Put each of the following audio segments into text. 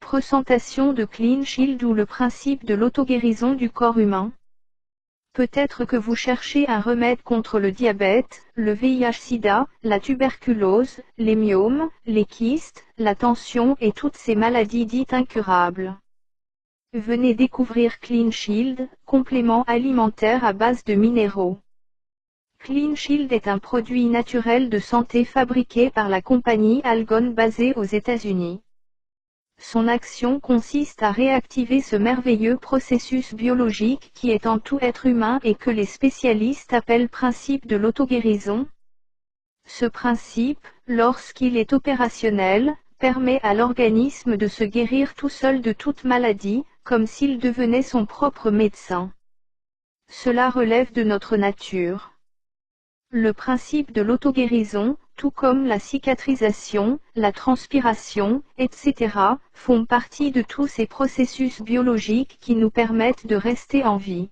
Présentation de Clean Shield ou le principe de l'auto-guérison du corps humain. Peut-être que vous cherchez un remède contre le diabète, le VIH-Sida, la tuberculose, les myomes, les kystes, la tension et toutes ces maladies dites incurables. Venez découvrir Clean Shield, complément alimentaire à base de minéraux. Clean Shield est un produit naturel de santé fabriqué par la compagnie Algon basée aux États-Unis. Son action consiste à réactiver ce merveilleux processus biologique qui est en tout être humain et que les spécialistes appellent principe de l'auto-guérison. Ce principe, lorsqu'il est opérationnel, permet à l'organisme de se guérir tout seul de toute maladie, comme s'il devenait son propre médecin. Cela relève de notre nature. Le principe de l'auto-guérison, tout comme la cicatrisation, la transpiration, etc., font partie de tous ces processus biologiques qui nous permettent de rester en vie.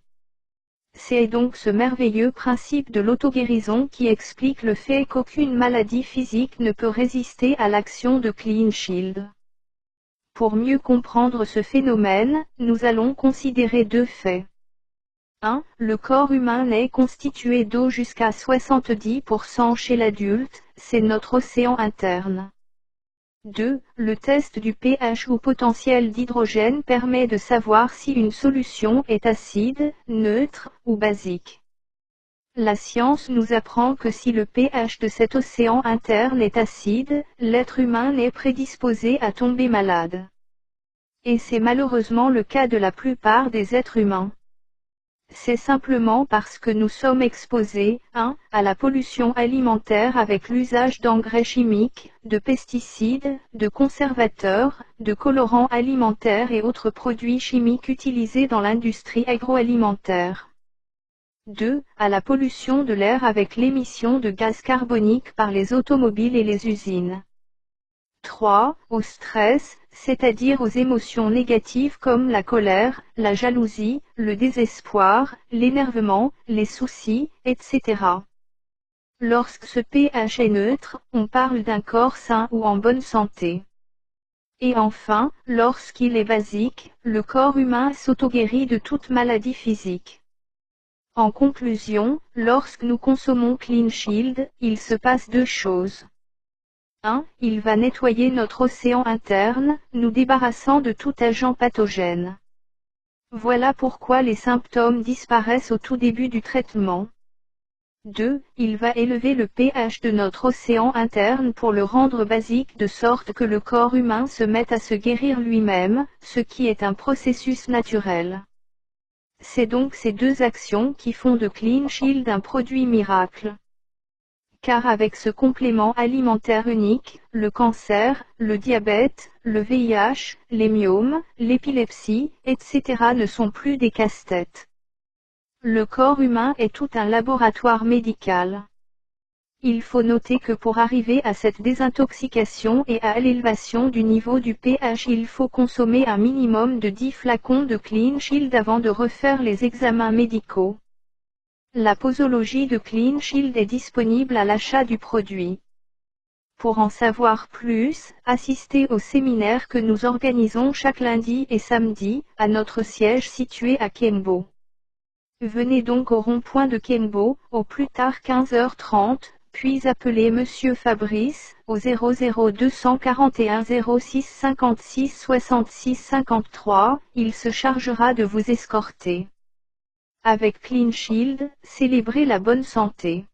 C'est donc ce merveilleux principe de l'auto-guérison qui explique le fait qu'aucune maladie physique ne peut résister à l'action de Clean Shield. Pour mieux comprendre ce phénomène, nous allons considérer deux faits. 1. Le corps humain est constitué d'eau jusqu'à 70% chez l'adulte, c'est notre océan interne. 2. Le test du pH ou potentiel d'hydrogène permet de savoir si une solution est acide, neutre ou basique. La science nous apprend que si le pH de cet océan interne est acide, l'être humain est prédisposé à tomber malade. Et c'est malheureusement le cas de la plupart des êtres humains. C'est simplement parce que nous sommes exposés, 1. à la pollution alimentaire avec l'usage d'engrais chimiques, de pesticides, de conservateurs, de colorants alimentaires et autres produits chimiques utilisés dans l'industrie agroalimentaire. 2. À la pollution de l'air avec l'émission de gaz carbonique par les automobiles et les usines. 3. Au stress, c'est-à-dire aux émotions négatives comme la colère, la jalousie, le désespoir, l'énervement, les soucis, etc. Lorsque ce pH est neutre, on parle d'un corps sain ou en bonne santé. Et enfin, lorsqu'il est basique, le corps humain s'auto-guérit de toute maladie physique. En conclusion, lorsque nous consommons Clean Shield, il se passe deux choses. 1. Il va nettoyer notre océan interne, nous débarrassant de tout agent pathogène. Voilà pourquoi les symptômes disparaissent au tout début du traitement. 2. Il va élever le pH de notre océan interne pour le rendre basique de sorte que le corps humain se mette à se guérir lui-même, ce qui est un processus naturel. C'est donc ces deux actions qui font de Clean Shield un produit miracle. Car avec ce complément alimentaire unique, le cancer, le diabète, le VIH, les myomes, l'épilepsie, etc. ne sont plus des casse-têtes. Le corps humain est tout un laboratoire médical. Il faut noter que pour arriver à cette désintoxication et à l'élévation du niveau du pH, il faut consommer un minimum de 10 flacons de Clean Shield avant de refaire les examens médicaux. La posologie de Clean Shield est disponible à l'achat du produit. Pour en savoir plus, assistez au séminaire que nous organisons chaque lundi et samedi, à notre siège situé à Kembo. Venez donc au rond-point de Kembo, au plus tard 15h30, puis appelez Monsieur Fabrice, au 00241 06 56 66 53, il se chargera de vous escorter. Avec Clean Shield, célébrez la bonne santé.